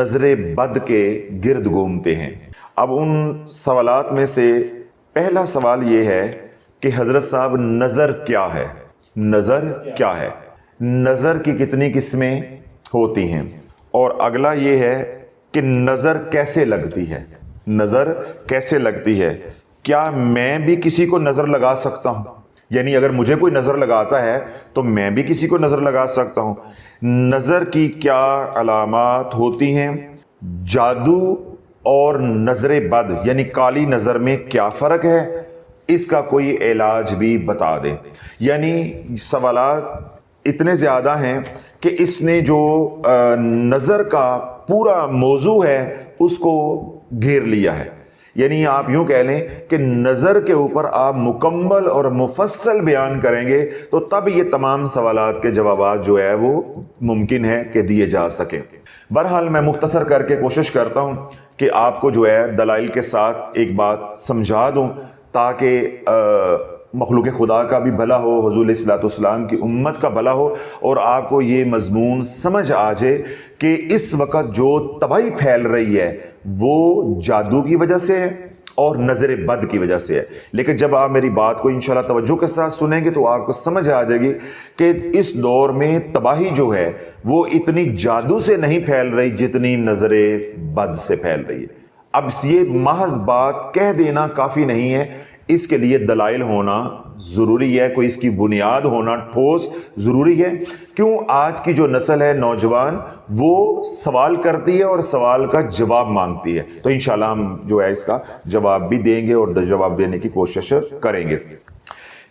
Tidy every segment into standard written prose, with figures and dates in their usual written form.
نظر بد کے گرد گھومتے ہیں۔ اب ان سوالات میں سے پہلا سوال یہ ہے کہ حضرت صاحب نظر کیا ہے؟ نظر کیا ہے؟ نظر کی کتنی قسمیں ہوتی ہیں؟ اور اگلا یہ ہے کہ نظر کیسے لگتی ہے؟ نظر کیسے لگتی ہے؟ کیا میں بھی کسی کو نظر لگا سکتا ہوں؟ یعنی اگر مجھے کوئی نظر لگاتا ہے تو میں بھی کسی کو نظر لگا سکتا ہوں؟ نظر کی کیا علامات ہوتی ہیں؟ جادو اور نظر بد یعنی کالی نظر میں کیا فرق ہے؟ اس کا کوئی علاج بھی بتا دیں۔ یعنی سوالات اتنے زیادہ ہیں کہ اس نے جو نظر کا پورا موضوع ہے اس کو گھیر لیا ہے۔ یعنی آپ یوں کہہ لیں کہ نظر کے اوپر آپ مکمل اور مفصل بیان کریں گے تو تب یہ تمام سوالات کے جوابات جو ہے وہ ممکن ہے کہ دیے جا سکیں۔ بہرحال میں مختصر کر کے کوشش کرتا ہوں کہ آپ کو جو ہے دلائل کے ساتھ ایک بات سمجھا دوں تاکہ مخلوق خدا کا بھی بھلا ہو، حضور علیہ الصلوۃ والسلام کی امت کا بھلا ہو، اور آپ کو یہ مضمون سمجھ آ جائے کہ اس وقت جو تباہی پھیل رہی ہے وہ جادو کی وجہ سے ہے اور نظر بد کی وجہ سے ہے۔ لیکن جب آپ میری بات کو انشاءاللہ توجہ کے ساتھ سنیں گے تو آپ کو سمجھ آ جائے گی کہ اس دور میں تباہی جو ہے وہ اتنی جادو سے نہیں پھیل رہی جتنی نظر بد سے پھیل رہی ہے۔ اب یہ محض بات کہہ دینا کافی نہیں ہے، اس کے لیے دلائل ہونا ضروری ہے، کوئی اس کی بنیاد ہونا ٹھوس ضروری ہے۔ کیوں؟ آج کی جو نسل ہے نوجوان وہ سوال کرتی ہے اور سوال کا جواب مانگتی ہے، تو انشاءاللہ ہم جو ہے اس کا جواب بھی دیں گے اور جواب دینے کی کوشش کریں گے۔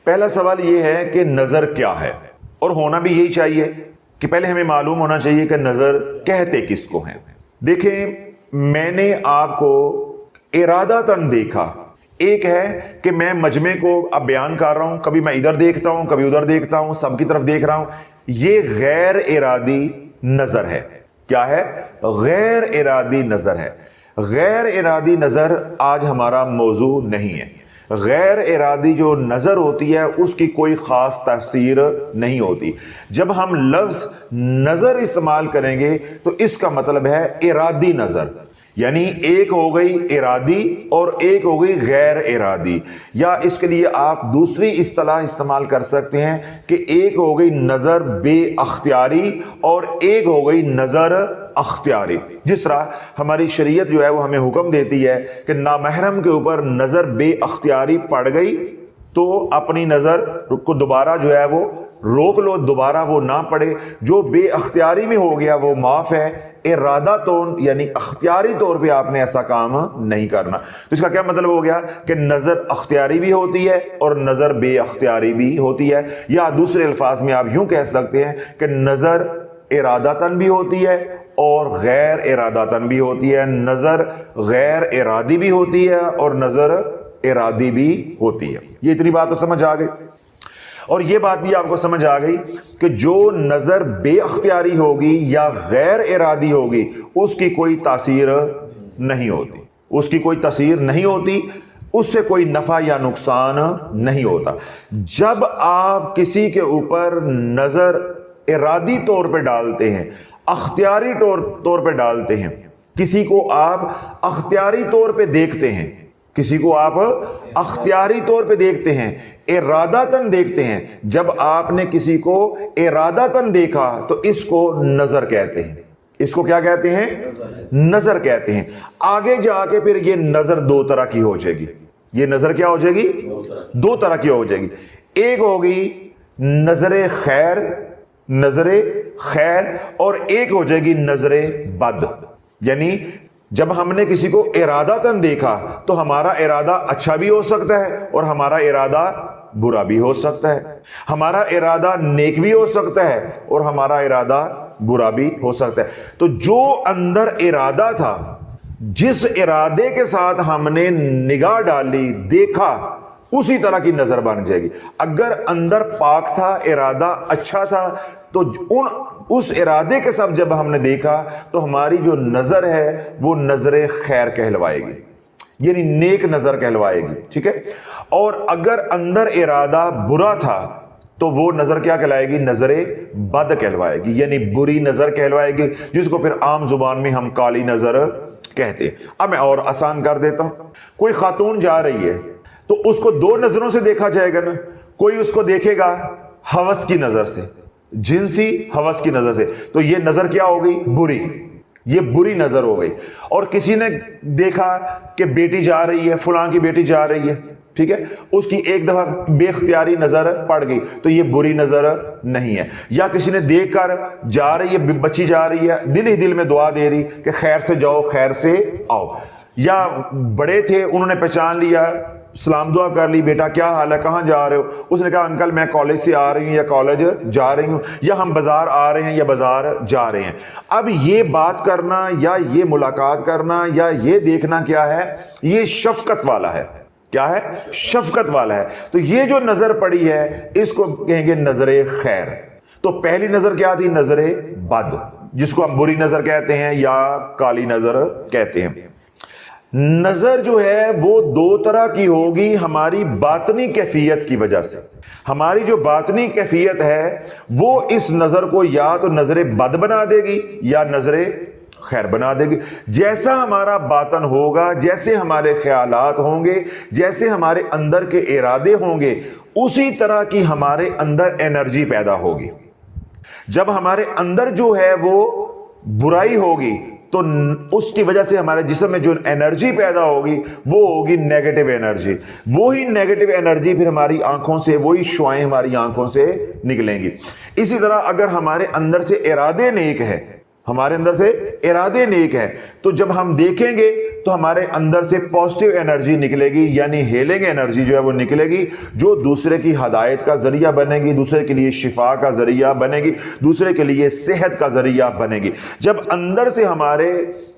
پہلا سوال یہ ہے کہ نظر کیا ہے، اور ہونا بھی یہی چاہیے کہ پہلے ہمیں معلوم ہونا چاہیے کہ نظر کہتے کس کو ہیں۔ دیکھیں، میں نے آپ کو ارادتاً دیکھا۔ ایک ہے کہ میں مجمع کو اب بیان کر رہا ہوں، کبھی میں ادھر دیکھتا ہوں، کبھی ادھر دیکھتا ہوں، سب کی طرف دیکھ رہا ہوں، یہ غیر ارادی نظر ہے۔ کیا ہے؟ غیر ارادی نظر ہے۔ غیر ارادی نظر آج ہمارا موضوع نہیں ہے۔ غیر ارادی جو نظر ہوتی ہے اس کی کوئی خاص تفسیر نہیں ہوتی۔ جب ہم لفظ نظر استعمال کریں گے تو اس کا مطلب ہے ارادی نظر، یعنی ایک ہو گئی ارادی اور ایک ہو گئی غیر ارادی، یا اس کے لیے آپ دوسری اصطلاح استعمال کر سکتے ہیں کہ ایک ہو گئی نظر بے اختیاری اور ایک ہو گئی نظر اختیاری۔ جس طرح ہماری شریعت جو ہے وہ ہمیں حکم دیتی ہے کہ نامحرم کے اوپر نظر بے اختیاری پڑ گئی تو اپنی نظر کو دوبارہ جو ہے وہ روک لو، دوبارہ وہ نہ پڑے۔ جو بے اختیاری میں ہو گیا وہ معاف ہے، ارادہ تو یعنی اختیاری طور پہ آپ نے ایسا کام نہیں کرنا۔ تو اس کا کیا مطلب ہو گیا کہ نظر اختیاری بھی ہوتی ہے اور نظر بے اختیاری بھی ہوتی ہے، یا دوسرے الفاظ میں آپ یوں کہہ سکتے ہیں کہ نظر ارادتاً بھی ہوتی ہے اور غیر ارادتاً بھی ہوتی ہے، نظر غیر ارادی بھی ہوتی ہے اور نظر ارادی بھی ہوتی ہے۔ یہ اتنی بات تو سمجھ آ گئی، اور یہ بات بھی آپ کو سمجھ آ گئی کہ جو نظر بے اختیاری ہوگی یا غیر ارادی ہوگی اس کی کوئی تاثیر نہیں ہوتی، اس کی کوئی تاثیر نہیں ہوتی، اس سے کوئی نفع یا نقصان نہیں ہوتا۔ جب آپ کسی کے اوپر نظر ارادی طور پہ ڈالتے ہیں، اختیاری طور پہ ڈالتے ہیں، کسی کو آپ اختیاری طور پہ دیکھتے ہیں، کسی کو آپ اختیاری طور پہ دیکھتے ہیں، ارادتاً دیکھتے ہیں، جب آپ نے کسی کو ارادتاً دیکھا تو اس کو نظر کہتے ہیں۔ اس کو کیا کہتے ہیں؟ نظر کہتے ہیں۔ آگے جا کے پھر یہ نظر دو طرح کی ہو جائے گی۔ یہ نظر کیا ہو جائے گی؟ دو طرح کی ہو جائے گی۔ ایک ہوگی نظر خیر، نظر خیر، اور ایک ہو جائے گی نظر بد۔ یعنی جب ہم نے کسی کو ارادتاً دیکھا تو ہمارا ارادہ اچھا بھی ہو سکتا ہے اور ہمارا ارادہ برا بھی ہو سکتا ہے، ہمارا ارادہ نیک بھی ہو سکتا ہے اور ہمارا ارادہ برا بھی ہو سکتا ہے۔ تو جو اندر ارادہ تھا، جس ارادے کے ساتھ ہم نے نگاہ ڈالی، دیکھا، اسی طرح کی نظر بن جائے گی۔ اگر اندر پاک تھا، ارادہ اچھا تھا، تو اس ارادے کے ساتھ جب ہم نے دیکھا تو ہماری جو نظر ہے وہ نظر خیر کہلوائے گی، یعنی نیک نظر کہلوائے گی، ٹھیک ہے۔ اور اگر اندر ارادہ برا تھا تو وہ نظر کیا کہلائے گی؟ نظر بد کہلوائے گی، یعنی بری نظر کہلوائے گی، جس کو پھر عام زبان میں ہم کالی نظر کہتے ہیں۔ اب میں اور آسان کر دیتا ہوں، کوئی خاتون جا رہی ہے تو اس کو دو نظروں سے دیکھا جائے گا نا۔ کوئی اس کو دیکھے گا ہوس کی نظر سے، جنسی ہوس کی نظر سے، تو یہ نظر کیا ہو گئی؟ بری، یہ بری نظر ہو گئی۔ اور کسی نے دیکھا کہ بیٹی جا رہی ہے، فلاں کی بیٹی جا رہی ہے، ٹھیک ہے، اس کی ایک دفعہ بے اختیاری نظر پڑ گئی تو یہ بری نظر نہیں ہے۔ یا کسی نے دیکھ کر جا رہی ہے، بچی جا رہی ہے، دل ہی دل میں دعا دے رہی کہ خیر سے جاؤ خیر سے آؤ۔ یا بڑے تھے، انہوں نے پہچان لیا، سلام دعا کر لی، بیٹا کیا حال ہے، کہاں جا رہے ہو؟ اس نے کہا انکل میں کالج سے آ رہی ہوں یا کالج جا رہی ہوں، یا ہم بازار آ رہے ہیں یا بازار جا رہے ہیں۔ اب یہ بات کرنا یا یہ ملاقات کرنا یا یہ دیکھنا کیا ہے؟ یہ شفقت والا ہے۔ کیا ہے؟ شفقت والا ہے۔ تو یہ جو نظر پڑی ہے اس کو کہیں گے نظر خیر۔ تو پہلی نظر کیا تھی؟ نظر بد، جس کو ہم بری نظر کہتے ہیں یا کالی نظر کہتے ہیں۔ نظر جو ہے وہ دو طرح کی ہوگی ہماری باطنی کیفیت کی وجہ سے۔ ہماری جو باطنی کیفیت ہے وہ اس نظر کو یا تو نظر بد بنا دے گی یا نظر خیر بنا دے گی۔ جیسا ہمارا باطن ہوگا، جیسے ہمارے خیالات ہوں گے، جیسے ہمارے اندر کے ارادے ہوں گے، اسی طرح کی ہمارے اندر انرجی پیدا ہوگی۔ جب ہمارے اندر جو ہے وہ برائی ہوگی تو اس کی وجہ سے ہمارے جسم میں جو انرجی پیدا ہوگی وہ ہوگی نیگیٹو انرجی۔ وہی نیگیٹو انرجی پھر ہماری آنکھوں سے، وہی شعاعیں ہماری آنکھوں سے نکلیں گی۔ اسی طرح اگر ہمارے اندر سے ارادے نیک ہے، ہمارے اندر سے ارادے نیک ہے، تو جب ہم دیکھیں گے تو ہمارے اندر سے پازیٹیو انرجی نکلے گی، یعنی ہیلنگ انرجی جو ہے وہ نکلے گی، جو دوسرے کی ہدایت کا ذریعہ بنے گی، دوسرے کے لیے شفا کا ذریعہ بنے گی، دوسرے کے لیے صحت کا ذریعہ بنے گی۔ جب اندر سے ہمارے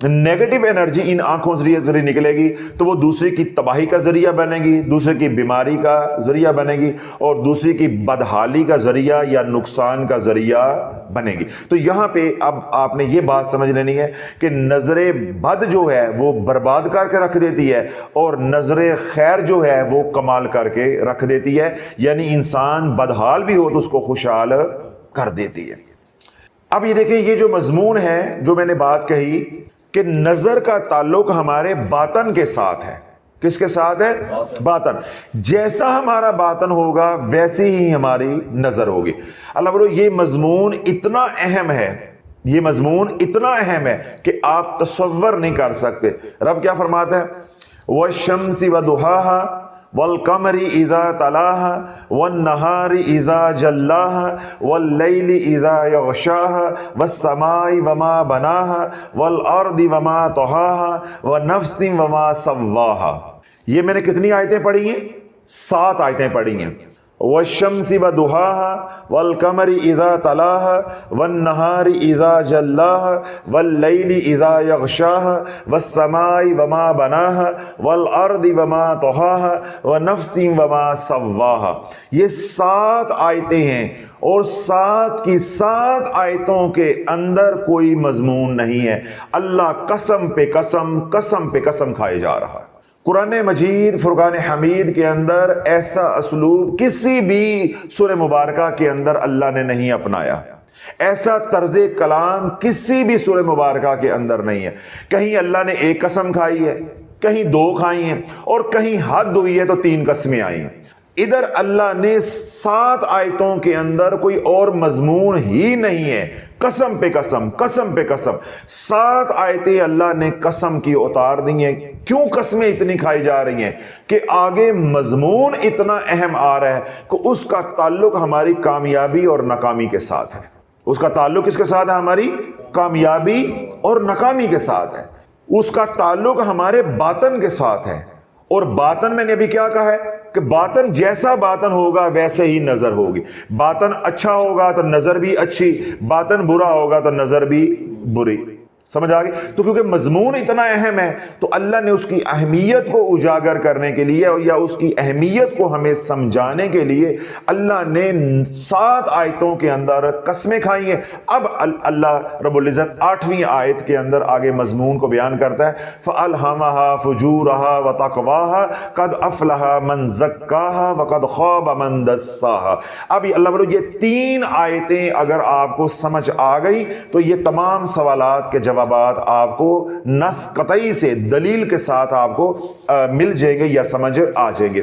نیگیٹو انرجی ان آنکھوں سے نکلے گی تو وہ دوسرے کی تباہی کا ذریعہ بنے گی، دوسرے کی بیماری کا ذریعہ بنے گی، اور دوسرے کی بدحالی کا ذریعہ یا نقصان کا ذریعہ بنے گی۔ تو یہاں پہ اب آپ نے یہ بات سمجھ لینی ہے کہ نظر بد جو ہے وہ برباد کر کے رکھ دیتی ہے، اور نظر خیر جو ہے وہ کمال کر کے رکھ دیتی ہے، یعنی انسان بدحال بھی ہو تو اس کو خوشحال کر دیتی ہے۔ اب یہ دیکھیں، یہ جو مضمون ہے جو میں نے بات کہی کہ نظر کا تعلق ہمارے باطن کے ساتھ ہے۔ کس کے ساتھ ہے؟ باطن۔ جیسا ہمارا باطن ہوگا ویسی ہی ہماری نظر ہوگی۔ اللہ بولو، یہ مضمون اتنا اہم ہے، یہ مضمون اتنا اہم ہے کہ آپ تصور نہیں کر سکتے۔ رب کیا فرماتا ہے؟ وَالشَّمْسِ وَضُحَاهَا وَالْقَمَرِ إِذَا تَلَاهَا وَالنَّهَارِ إِذَا جَلَّاهَا وَاللَّيْلِ إِذَا يَغْشَاهَا وَالسَّمَاءِ وَمَا بَنَاهَا وَالْأَرْضِ وَمَا طَحَاهَا وَنَفْسٍ وَمَا سَوَّاهَا۔ یہ میں نے کتنی آیتیں پڑھی ہیں؟ 7 آیتیں پڑھی ہیں۔ وَالشَّمْسِ وَضُحَاهَا وَالْقَمَرِ إِذَا تَلَاهَا وَالنَّهَارِ إِذَا جَلَّاهَا وَاللَّيْلِ إِذَا يَغْشَاهَا وَالسَّمَاءِ وَمَا بَنَاهَا وَالْأَرْضِ وَمَا طَحَاهَا وَنَفْسٍ وَمَا سَوَّاهَا۔ یہ 7 آیتیں ہیں، اور 7 کی 7 آیتوں کے اندر کوئی مضمون نہیں ہے۔ اللہ قسم پہ قسم، قسم پہ قسم کھائے جا رہا ہے۔ قرآن مجید فرقان حمید کے اندر ایسا اسلوب کسی بھی سورہ مبارکہ کے اندر اللہ نے نہیں اپنایا، ایسا طرز کلام کسی بھی سورہ مبارکہ کے اندر نہیں ہے۔ کہیں اللہ نے 1 قسم کھائی ہے، کہیں 2 کھائی ہیں، اور کہیں حد ہوئی ہے تو 3 قسمیں آئی ہیں۔ ادھر اللہ نے 7 آیتوں کے اندر کوئی اور مضمون ہی نہیں ہے۔ قسم پہ قسم، قسم پہ قسم، 7 آیتیں اللہ نے قسم کی اتار دی ہیں۔ کیوں قسمیں اتنی کھائی جا رہی ہیں؟ کہ آگے مضمون اتنا اہم آ رہا ہے کہ اس کا تعلق ہماری کامیابی اور ناکامی کے ساتھ ہے۔ اس کا تعلق کس کے ساتھ ہے؟ ہماری کامیابی اور ناکامی کے ساتھ ہے۔ اس کا تعلق ہمارے باطن کے ساتھ ہے۔ اور باطن میں نے ابھی کیا کہا ہے کہ باطن جیسا باطن ہوگا ویسے ہی نظر ہوگی۔ باطن اچھا ہوگا تو نظر بھی اچھی، باطن برا ہوگا تو نظر بھی بری۔ سمجھ آ گئی؟ تو کیونکہ مضمون اتنا اہم ہے تو اللہ نے اس کی اہمیت کو اجاگر کرنے کے لیے یا اس کی اہمیت کو ہمیں سمجھانے کے لیے اللہ نے 7 آیتوں کے اندر قسمیں کھائی ہیں۔ اب اللہ رب العزت 8ویں آیت کے اندر آگے مضمون کو بیان کرتا ہے، فَأَلْهَمَهَا فُجُورَهَا وَتَقْوَاهَا قَدْ أَفْلَحَ مَنْ زَكَّاهَا وَقَدْ خَابَ مَنْ دَسَّاهَا۔ اب اللہ بولو یہ 3 آیتیں اگر آپ کو سمجھ آ گئی تو یہ تمام سوالات کے جوابات آپ کو نص قطعی سے دلیل کے ساتھ آپ کو مل جائیں گے یا سمجھ آ جائیں گے۔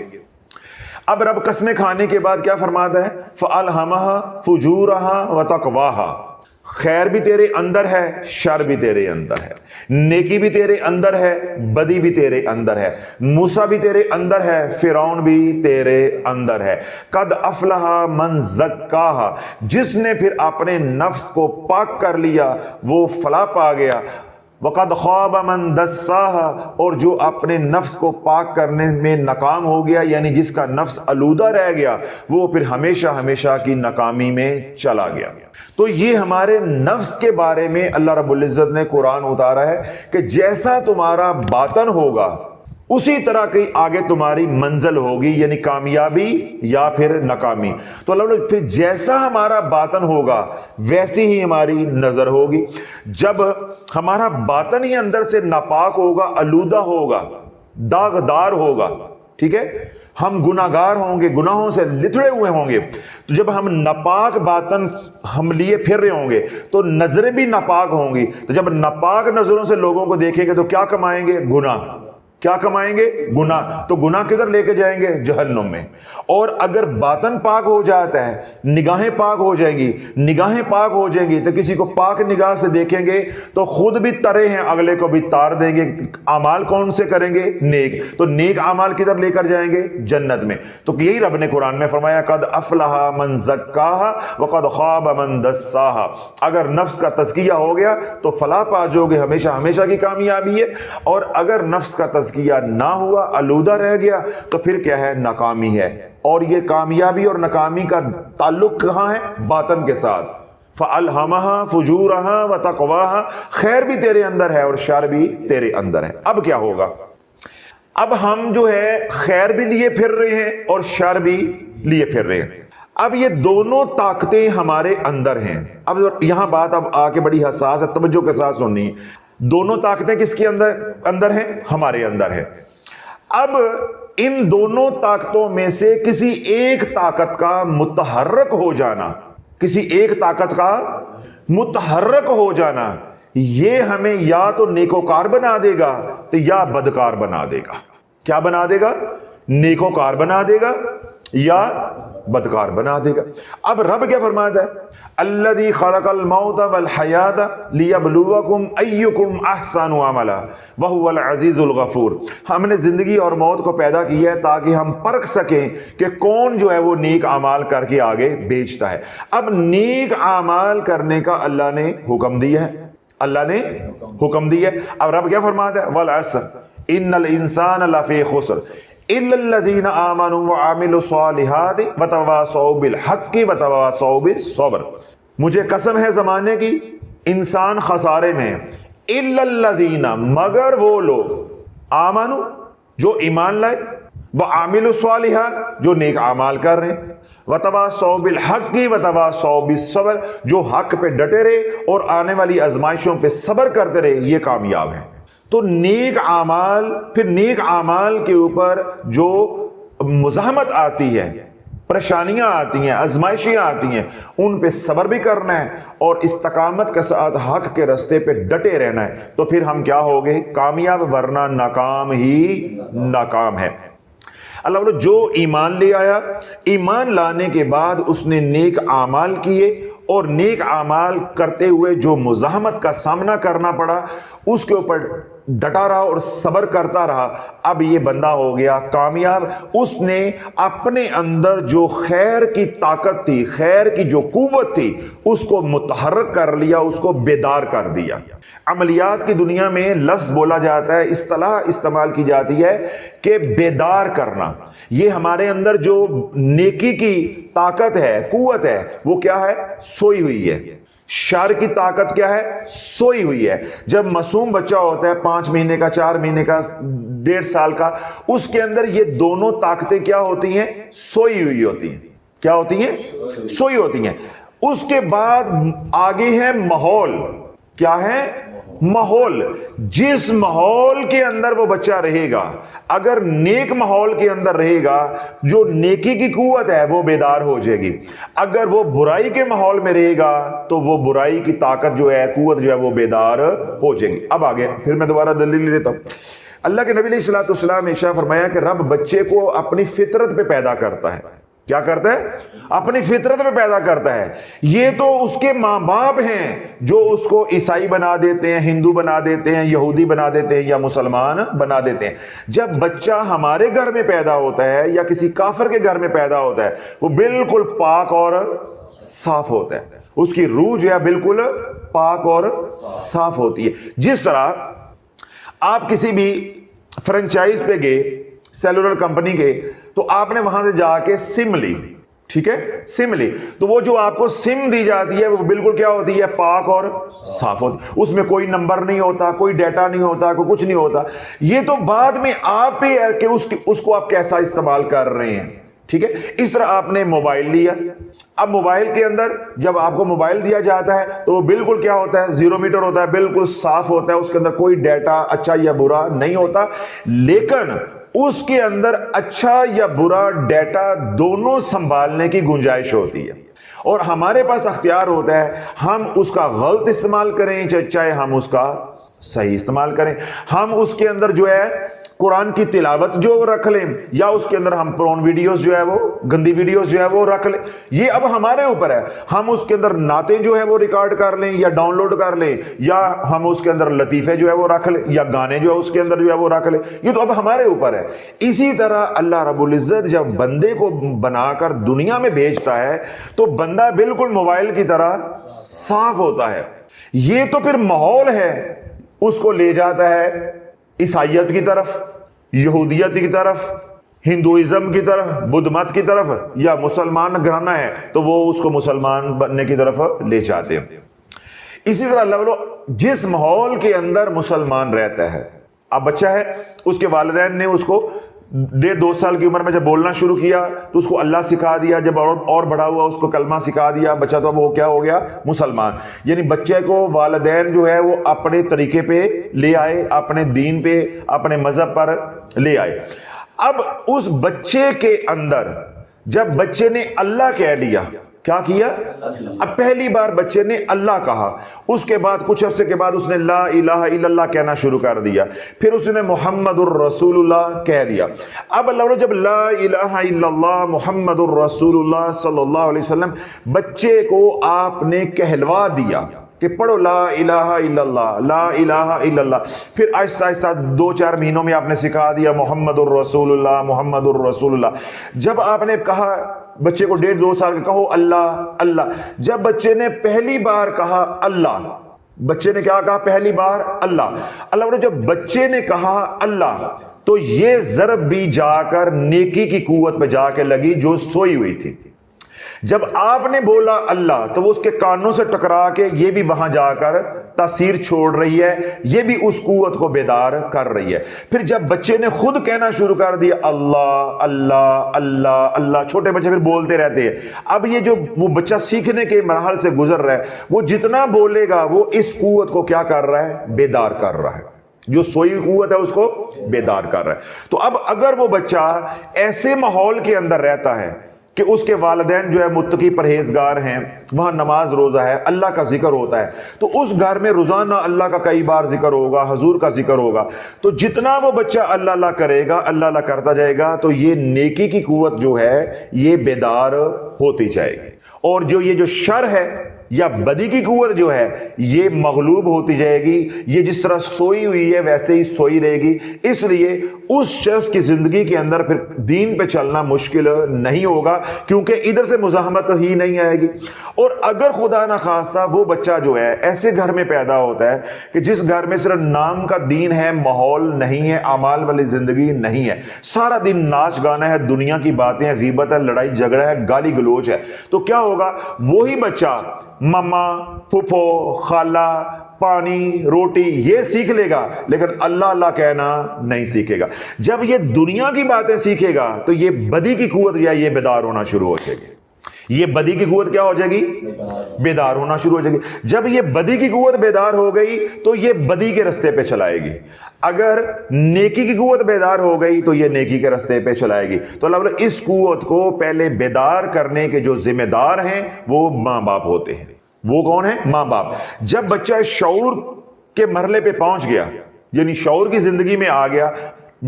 اب رب قسمیں کھانے کے بعد کیا فرماتا ہے؟ فَأَلْهَمَهَا فُجُورَهَا وَتَقْوَاهَا، خیر بھی تیرے اندر ہے، شر بھی تیرے اندر ہے، نیکی بھی تیرے اندر ہے، بدی بھی تیرے اندر ہے، موسیٰ بھی تیرے اندر ہے، فرعون بھی تیرے اندر ہے۔ قد افلح من زکاہا، جس نے پھر اپنے نفس کو پاک کر لیا وہ فلاح پا گیا۔ وقد خواب من دساہا، اور جو اپنے نفس کو پاک کرنے میں ناکام ہو گیا، یعنی جس کا نفس آلودہ رہ گیا، وہ پھر ہمیشہ ہمیشہ کی ناکامی میں چلا گیا۔ تو یہ ہمارے نفس کے بارے میں اللہ رب العزت نے قرآن اتارا ہے کہ جیسا تمہارا باطن ہوگا اسی طرح کی آگے تمہاری منزل ہوگی، یعنی کامیابی یا پھر ناکامی۔ تو اللہ پھر جیسا ہمارا باطن ہوگا ویسی ہی ہماری نظر ہوگی۔ جب ہمارا باطن ہی اندر سے ناپاک ہوگا، آلودہ ہوگا، داغدار ہوگا، ٹھیک ہے، ہم گناہگار ہوں گے، گناہوں سے لتڑے ہوئے ہوں گے، تو جب ہم ناپاک باطن ہم لیے پھر رہے ہوں گے تو نظریں بھی ناپاک ہوں گی۔ تو جب ناپاک نظروں سے لوگوں کو دیکھیں گے تو کیا کمائیں گے؟ گناہ۔ کیا کمائیں گے؟ گناہ۔ تو گناہ کدھر لے کے جائیں گے؟ جہنم میں۔ اور اگر باطن پاک ہو جاتا ہے، نگاہیں پاک ہو جائیں گی، نگاہیں پاک ہو جائیں گی تو کسی کو پاک نگاہ سے دیکھیں گے تو خود بھی ترے ہیں، اگلے کو بھی تار دیں گے۔ اعمال کون سے کریں گے؟ نیک۔ تو نیک اعمال کدھر لے کر جائیں گے؟ جنت میں۔ تو یہی رب نے قرآن میں فرمایا قد افلح من زکاہا وقد خاب من دساہا۔ اگر نفس کا تزکیہ ہو گیا تو فلاح پا جاؤ گے، ہمیشہ ہمیشہ کی کامیابی ہے، اور اگر نفس کا تزکیہ نہ ہوا، آلودہ رہ گیا، تو پھر کیا ہے؟ ناکامی ہے۔ اور یہ کامیابی اور ناکامی کا تعلق کہاں ہے؟ باطن کے ساتھ۔ فَأَلْهَمَهَا فُجُورَهَا وَتَقْوَاهَا، خیر بھی تیرے اندر ہے اور شر بھی تیرے اندر ہے۔ اب کیا ہوگا؟ اب ہم جو ہے خیر بھی لیے پھر رہے ہیں اور شر بھی لیے پھر رہے ہیں۔ اب یہ دونوں طاقتیں ہمارے اندر ہیں۔ اب یہاں بات اب آ کے بڑی حساس ہے، توجہ کے ساتھ سننی۔ دونوں طاقتیں کس کے اندر ہیں؟ ہمارے اندر ہے۔ اب ان دونوں طاقتوں میں سے کسی ایک طاقت کا متحرک ہو جانا، کسی ایک طاقت کا متحرک ہو جانا، یہ ہمیں یا تو نیکوکار بنا دے گا تو یا بدکار بنا دے گا۔ کیا بنا دے گا؟ نیکوکار بنا دے گا یا بدکار بنا دے گا۔ اب رب کیا فرماتا ہے؟ الذی خلق الموت والحیات لیبلوکم ایکم احسن عملا وہو العزیز الغفور۔ ہم نے زندگی اور موت کو پیدا کیا ہے تاکہ ہم پرکھ سکیں کہ کون جو ہے وہ نیک اعمال کر کے آگے بیچتا ہے۔ اب نیک اعمال کرنے کا اللہ نے حکم دیا ہے، اللہ نے حکم دیا ہے۔ اب رب کیا فرماتا ہے؟ والعصر ان الانسان لفی خسر الا الذین آمنوا وعملوا الصالحات وتواصوا بالحق وتواصوا بالصبر۔ مجھے قسم ہے زمانے کی، انسان خسارے میں ہے۔ الا الذین، مگر وہ لوگ، آمنوا، جو ایمان لائے، وعملوا الصالحات، جو نیک اعمال کر رہے ہیں، وتواصوا بالحق وتواصوا بالصبر، جو حق پہ ڈٹے رہے اور آنے والی آزمائشوں پہ صبر کرتے رہے، یہ کامیاب ہے۔ تو نیک اعمال، پھر نیک اعمال کے اوپر جو مزاحمت آتی ہے، پریشانیاں آتی ہیں، آزمائشیں آتی ہیں، ان پہ صبر بھی کرنا ہے اور استقامت کے ساتھ حق کے راستے پہ ڈٹے رہنا ہے، تو پھر ہم کیا ہوگے؟ کامیاب، ورنہ ناکام ہی ناکام ہے۔ اللہ بولو جو ایمان لے آیا، ایمان لانے کے بعد اس نے نیک اعمال کیے، اور نیک اعمال کرتے ہوئے جو مزاحمت کا سامنا کرنا پڑا اس کے اوپر ڈٹا رہا اور صبر کرتا رہا، اب یہ بندہ ہو گیا کامیاب۔ اس نے اپنے اندر جو خیر کی طاقت تھی، خیر کی جو قوت تھی، اس کو متحرک کر لیا، اس کو بیدار کر دیا۔ عملیات کی دنیا میں لفظ بولا جاتا ہے، اصطلاح استعمال کی جاتی ہے کہ بیدار کرنا۔ یہ ہمارے اندر جو نیکی کی طاقت ہے، قوت ہے، وہ کیا ہے؟ سوئی ہوئی ہے۔ شر کی طاقت کیا ہے؟ سوئی ہوئی ہے. جب معصوم بچہ ہوتا ہے 5 مہینے کا، 4 مہینے کا، 1.5 سال کا، اس کے اندر یہ دونوں طاقتیں کیا ہوتی ہیں؟ سوئی ہوئی ہوتی ہیں. کیا ہوتی ہیں؟ سوئی ہوتی ہیں. اس کے بعد آگے ہے ماحول. کیا ہے؟ ماحول. جس ماحول کے اندر وہ بچہ رہے گا، اگر نیک ماحول کے اندر رہے گا، جو نیکی کی قوت ہے وہ بیدار ہو جائے گی. اگر وہ برائی کے ماحول میں رہے گا تو وہ برائی کی طاقت جو ہے، قوت جو ہے، وہ بیدار ہو جائے گی. اب آگے پھر میں دوبارہ دلیل دیتا ہوں. اللہ کے نبی علیہ الصلوۃ والسلام نے ارشاد فرمایا کہ رب بچے کو اپنی فطرت پہ پیدا کرتا ہے. کیا کرتا ہے؟ اپنی فطرت میں پیدا کرتا ہے. یہ تو اس کے ماں باپ ہیں جو اس کو عیسائی بنا دیتے ہیں، ہندو بنا دیتے ہیں، یہودی بنا دیتے ہیں، یا مسلمان بنا دیتے ہیں. جب بچہ ہمارے گھر میں پیدا ہوتا ہے یا کسی کافر کے گھر میں پیدا ہوتا ہے، وہ بالکل پاک اور صاف ہوتا ہے. اس کی روح جو ہے بالکل پاک اور صاف ہوتی ہے. جس طرح آپ کسی بھی فرنچائز پہ گئے، سیلولر کمپنی کے، تو آپ نے وہاں سے جا کے سم لی. ٹھیک ہے، سم لی تو وہ جو آپ کو سم دی جاتی ہے وہ بالکل کیا ہوتی ہے؟ پاک اور صاف ہوتی. اس میں کوئی نمبر نہیں ہوتا، کوئی ڈیٹا نہیں ہوتا، کوئی کچھ نہیں ہوتا. یہ تو بعد میں آپ پہ ہے کہ اس کو آپ کیسا استعمال کر رہے ہیں. ٹھیک ہے. اس طرح آپ نے موبائل لیا. اب موبائل کے اندر جب آپ کو موبائل دیا جاتا ہے تو وہ بالکل کیا ہوتا ہے؟ 0 میٹر ہوتا ہے، بالکل صاف ہوتا ہے. اس کے اندر کوئی ڈیٹا اچھا یا برا نہیں ہوتا. لیکن اس کے اندر اچھا یا برا ڈیٹا دونوں سنبھالنے کی گنجائش ہوتی ہے، اور ہمارے پاس اختیار ہوتا ہے ہم اس کا غلط استعمال کریں چاہے ہم اس کا صحیح استعمال کریں. ہم اس کے اندر جو ہے قرآن کی تلاوت جو رکھ لیں، یا اس کے اندر ہم پرون ویڈیوز جو ہے وہ گندی ویڈیوز جو ہے وہ رکھ لیں. یہ اب ہمارے اوپر ہے. ہم اس کے اندر نعتیں جو ہے وہ ریکارڈ کر لیں یا ڈاؤن لوڈ کر لیں، یا ہم اس کے اندر لطیفے جو ہے وہ رکھ لیں، یا گانے جو ہے اس کے اندر جو ہے وہ رکھ لیں. یہ تو اب ہمارے اوپر ہے. اسی طرح اللہ رب العزت جب بندے کو بنا کر دنیا میں بھیجتا ہے تو بندہ بالکل موبائل کی طرح صاف ہوتا ہے. یہ تو پھر ماحول ہے، اس کو لے جاتا ہے عیسائیت کی طرف، یہودیت کی طرف، ہندوازم کی طرف، بدھ مت کی طرف، یا مسلمان گھرانہ ہے تو وہ اس کو مسلمان بننے کی طرف لے جاتے ہیں. اسی طرح اللہ جس ماحول کے اندر مسلمان رہتا ہے، اب بچہ ہے، اس کے والدین نے اس کو 1.5-2 سال کی عمر میں جب بولنا شروع کیا تو اس کو اللہ سکھا دیا. جب اور بڑا ہوا اس کو کلمہ سکھا دیا، بچہ تو اب وہ کیا ہو گیا؟ مسلمان. یعنی بچے کو والدین جو ہے وہ اپنے طریقے پہ لے آئے، اپنے دین پہ، اپنے مذہب پر لے آئے. اب اس بچے کے اندر جب بچے نے اللہ کہہ لیا، کیا کیا؟ اب پہلی بار بچے نے اللہ کہا، اس کے بعد کچھ عرصے کے بعد اس نے لا الہ الا اللہ کہنا شروع کر دیا، پھر اس نے محمد الرسول اللہ کہہ دیا. اب اللہ جب لا الہ الا اللہ محمد الرسول اللہ صلی اللہ علیہ وسلم بچے کو آپ نے کہلوا دیا کہ پڑھو لا الہ الا اللہ، لا الہ الا اللہ، پھر آہستہ آہستہ 2-4 مہینوں میں آپ نے سکھا دیا محمد الرسول اللہ، محمد الرسول اللہ. جب آپ نے کہا بچے کو 1.5-2 سال کے کہو اللہ اللہ، جب بچے نے پہلی بار کہا اللہ، بچے نے کیا کہا؟ پہلی بار اللہ. اللہ جب بچے نے کہا اللہ تو یہ ضرب بھی جا کر نیکی کی قوت پہ جا کے لگی جو سوئی ہوئی تھی. جب آپ نے بولا اللہ تو وہ اس کے کانوں سے ٹکرا کے یہ بھی وہاں جا کر تاثیر چھوڑ رہی ہے، یہ بھی اس قوت کو بیدار کر رہی ہے. پھر جب بچے نے خود کہنا شروع کر دیا اللہ اللہ اللہ اللہ، چھوٹے بچے پھر بولتے رہتے ہیں. اب یہ جو وہ بچہ سیکھنے کے مراحل سے گزر رہا ہے، وہ جتنا بولے گا وہ اس قوت کو کیا کر رہا ہے؟ بیدار کر رہا ہے. جو سوئی قوت ہے اس کو بیدار کر رہا ہے. تو اب اگر وہ بچہ ایسے ماحول کے اندر رہتا ہے کہ اس کے والدین جو ہے متقی پرہیزگار ہیں، وہاں نماز روزہ ہے، اللہ کا ذکر ہوتا ہے، تو اس گھر میں روزانہ اللہ کا کئی بار ذکر ہوگا، حضور کا ذکر ہوگا، تو جتنا وہ بچہ اللہ اللہ کرے گا، اللہ اللہ کرتا جائے گا، تو یہ نیکی کی قوت جو ہے یہ بیدار ہوتی جائے گی. اور جو یہ جو شر ہے یا بدی کی قوت جو ہے یہ مغلوب ہوتی جائے گی. یہ جس طرح سوئی ہوئی ہے ویسے ہی سوئی رہے گی. اس لیے اس شخص کی زندگی کے اندر پھر دین پہ چلنا مشکل نہیں ہوگا، کیونکہ ادھر سے مزاحمت ہی نہیں آئے گی. اور اگر خدا نخواستہ وہ بچہ جو ہے ایسے گھر میں پیدا ہوتا ہے کہ جس گھر میں صرف نام کا دین ہے، ماحول نہیں ہے، اعمال والی زندگی نہیں ہے، سارا دن ناچ گانا ہے، دنیا کی باتیں ہیں، غیبت ہے، لڑائی جھگڑا ہے، گالی گلوچ ہے، تو کیا ہوگا؟ وہی بچہ مما، پھپھو، خالہ، پانی، روٹی یہ سیکھ لے گا، لیکن اللہ اللہ کہنا نہیں سیکھے گا۔ جب یہ دنیا کی باتیں سیکھے گا تو یہ بدی کی قوت یا یہ بیدار ہونا شروع ہو جائے گی۔ یہ بدی کی قوت کیا ہو جائے گی؟ بیدار ہونا شروع ہو جائے گی۔ جب یہ بدی کی قوت بیدار ہو گئی تو یہ بدی کے رستے پہ چلائے گی۔ اگر نیکی کی قوت بیدار ہو گئی تو یہ نیکی کے رستے پہ چلائے گی۔ تو اللہ تعالیٰ اس قوت کو پہلے بیدار کرنے کے جو ذمہ دار ہیں وہ ماں باپ ہوتے ہیں۔ وہ کون ہیں؟ ماں باپ۔ جب بچہ شعور کے مرحلے پہ پہنچ گیا، یعنی شعور کی زندگی میں آ گیا،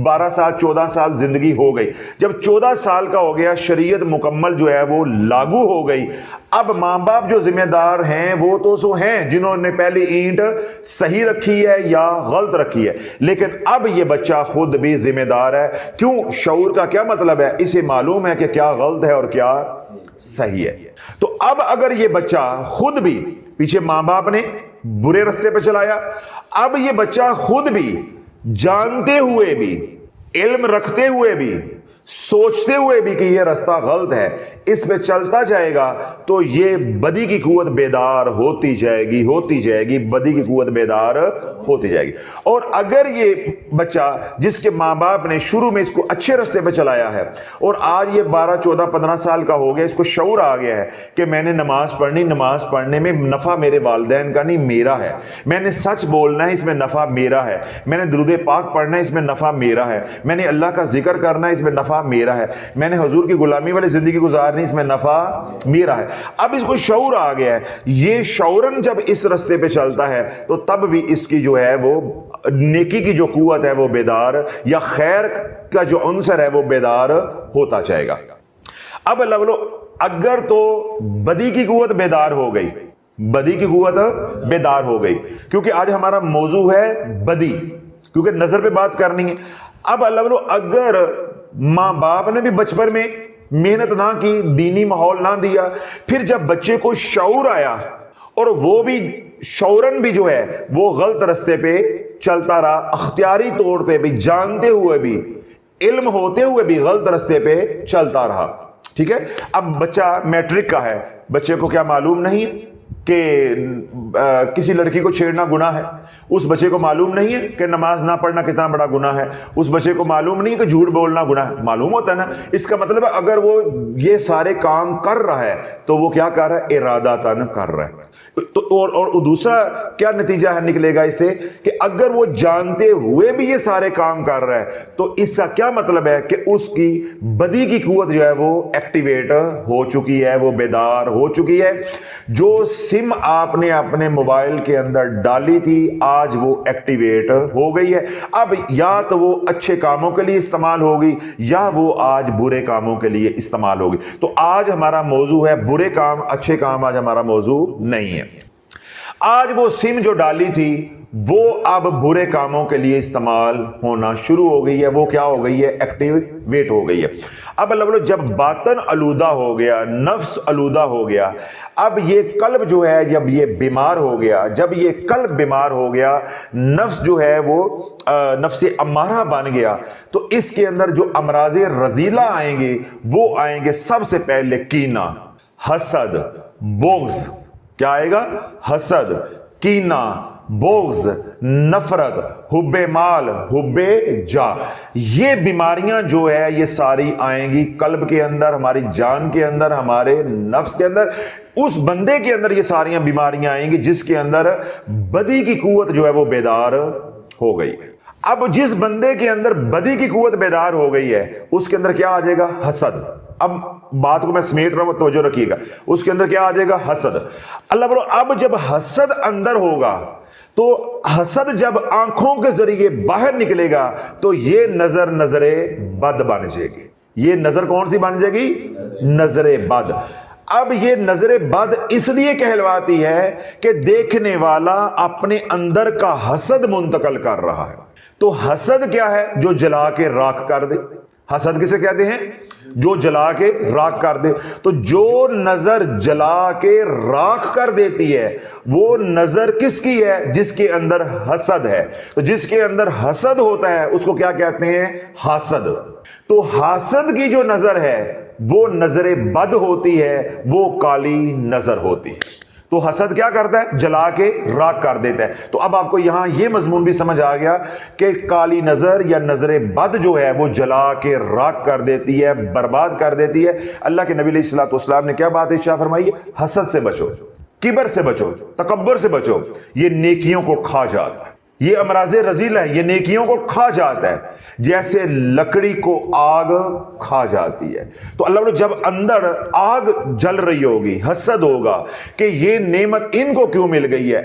12 سال 14 سال زندگی ہو گئی، جب 14 سال کا ہو گیا، شریعت مکمل جو ہے وہ لاگو ہو گئی، اب ماں باپ جو ذمہ دار ہیں وہ تو سو ہیں جنہوں نے پہلی اینٹ صحیح رکھی ہے یا غلط رکھی ہے، لیکن اب یہ بچہ خود بھی ذمہ دار ہے۔ کیوں؟ شعور کا کیا مطلب ہے؟ اسے معلوم ہے کہ کیا غلط ہے اور کیا صحیح ہے۔ تو اب اگر یہ بچہ خود بھی، پیچھے ماں باپ نے برے رستے پہ چلایا، اب یہ بچہ خود بھی جانتے ہوئے بھی، علم رکھتے ہوئے بھی، سوچتے ہوئے بھی کہ یہ رستہ غلط ہے، اس پہ چلتا جائے گا، تو یہ بدی کی قوت بیدار ہوتی جائے گی، ہوتی جائے گی، بدی کی قوت بیدار ہوتی جائے گی۔ اور اگر یہ بچہ جس کے ماں باپ نے شروع میں اس کو اچھے رستے پہ چلایا ہے اور آج یہ 12 14 15 سال کا ہو گیا، اس کو شعور آ گیا ہے کہ میں نے نماز پڑھنی، نماز پڑھنے میں نفع میرے والدین کا نہیں میرا ہے، میں نے سچ بولنا ہے، اس میں نفع میرا ہے، میں نے درود پاک پڑھنا ہے، اس میں نفع میرا ہے، میں نے اللہ کا ذکر کرنا ہے، اس میں نفع میرا ہے، میں نے حضور کی غلامی والی زندگی گزارنی، اس میں نفع میرا ہے۔ اب اس کو شعور آ گیا ہے، یہ شعوراً جب اس رستے پہ چلتا ہے تو تب بھی اس کی جو ہے وہ نیکی کی جو قوت ہے وہ بیدار، یا خیر کا جو عنصر ہے وہ بیدار ہوتا جائے گا۔ اب اللہ بولو، اگر تو بدی کی قوت بیدار ہو گئی، بدی کی قوت بیدار ہو گئی، کیونکہ آج ہمارا موضوع ہے بدی، کیونکہ نظر پہ بات کرنی ہے۔ اب اللہ بولو، اگر ماں باپ نے بھی بچپن میں محنت نہ کی، دینی ماحول نہ دیا، پھر جب بچے کو شعور آیا اور وہ بھی شعوراً بھی جو ہے وہ غلط رستے پہ چلتا رہا، اختیاری طور پہ بھی، جانتے ہوئے بھی، علم ہوتے ہوئے بھی غلط رستے پہ چلتا رہا، ٹھیک ہے۔ اب بچہ میٹرک کا ہے، بچے کو کیا معلوم نہیں ہے کہ کسی لڑکی کو چھیڑنا گناہ ہے، اس بچے کو معلوم نہیں ہے کہ نماز نہ پڑھنا کتنا بڑا گناہ ہے، اس بچے کو معلوم نہیں ہے کہ جھوٹ بولنا گناہ ہے، معلوم ہوتا ہے نا۔ اس کا مطلب ہے اگر وہ یہ سارے کام کر رہا ہے تو وہ کیا کر رہا ہے؟ ارادتاً کر رہا ہے۔ تو اور دوسرا کیا نتیجہ ہے نکلے گا اس سے کہ اگر وہ جانتے ہوئے بھی یہ سارے کام کر رہا ہے تو اس کا کیا مطلب ہے کہ اس کی بدی کی قوت جو ہے وہ ایکٹیویٹ ہو چکی ہے، وہ بیدار ہو چکی ہے۔ جو سم آپ نے اپنے موبائل کے اندر ڈالی تھی آج وہ ایکٹیویٹ ہو گئی ہے۔ اب یا تو وہ اچھے کاموں کے لیے استعمال ہوگی یا وہ آج برے کاموں کے لیے استعمال ہوگی۔ تو آج ہمارا موضوع ہے برے کام، اچھے کام آج ہمارا موضوع نہیں ہے۔ آج وہ سم جو ڈالی تھی وہ اب برے کاموں کے لیے استعمال ہونا شروع ہو گئی ہے، وہ کیا ہو گئی ہے؟ ایکٹیویٹ ہو گئی ہے۔ اب اللہ بولو، جب باطن آلودہ ہو گیا، نفس آلودہ ہو گیا، اب یہ قلب جو ہے جب یہ بیمار ہو گیا، جب یہ قلب بیمار ہو گیا، نفس جو ہے وہ نفس امارہ بن گیا، تو اس کے اندر جو امراض رذیلہ آئیں گے وہ آئیں گے سب سے پہلے کینہ، حسد، بغض۔ کیا آئے گا؟ حسد، کینہ، بغض، نفرت، حب مال، حب جاہ۔ یہ بیماریاں جو ہے یہ ساری آئیں گی قلب کے اندر، ہماری جان کے اندر، ہمارے نفس کے اندر۔ اس بندے کے اندر یہ ساریاں بیماریاں آئیں گی جس کے اندر بدی کی قوت جو ہے وہ بیدار ہو گئی ہے۔ اب جس بندے کے اندر بدی کی قوت بیدار ہو گئی ہے اس کے اندر کیا آ جائے گا؟ حسد۔ اب بات کو میں سمیٹ رہا ہوں، توجہ رکھیے گا، اس کے اندر کیا آ جائے گا؟ حسد۔ اللہ بولو، اب جب حسد اندر ہوگا تو حسد جب آنکھوں کے ذریعے باہر نکلے گا تو یہ نظر نظر بد بن جائے گی۔ یہ نظر کون سی بن جائے گی؟ نظر بد۔ اب یہ نظر بد اس لیے کہلواتی ہے کہ دیکھنے والا اپنے اندر کا حسد منتقل کر رہا ہے۔ تو حسد کیا ہے؟ جو جلا کے راکھ کر دے۔ حسد کسے کہتے ہیں؟ جو جلا کے راکھ کر دے۔ تو جو نظر جلا کے راکھ کر دیتی ہے وہ نظر کس کی ہے؟ جس کے اندر حسد ہے۔ تو جس کے اندر حسد ہوتا ہے اس کو کیا کہتے ہیں؟ حاسد۔ تو حاسد کی جو نظر ہے وہ نظر بد ہوتی ہے، وہ کالی نظر ہوتی ہے۔ تو حسد کیا کرتا ہے؟ جلا کے راکھ کر دیتا ہے. تو اب آپ کو یہاں یہ مضمون بھی سمجھ آ گیا کہ کالی نظر یا نظر بد جو ہے وہ جلا کے راکھ کر دیتی ہے, برباد کر دیتی ہے. اللہ کے نبی علیہ الصلوۃ والسلام نے کیا بات ارشاد فرمائی ہے؟ حسد سے بچو, کبر سے بچو, تکبر سے بچو, یہ نیکیوں کو کھا جاتا ہے. یہ امراض رذیل ہے, یہ نیکیوں کو کھا جاتا ہے جیسے لکڑی کو آگ کھا جاتی ہے. تو اللہ نے جب اندر آگ جل رہی ہوگی, حسد ہوگا کہ یہ نعمت ان کو کیوں مل گئی ہے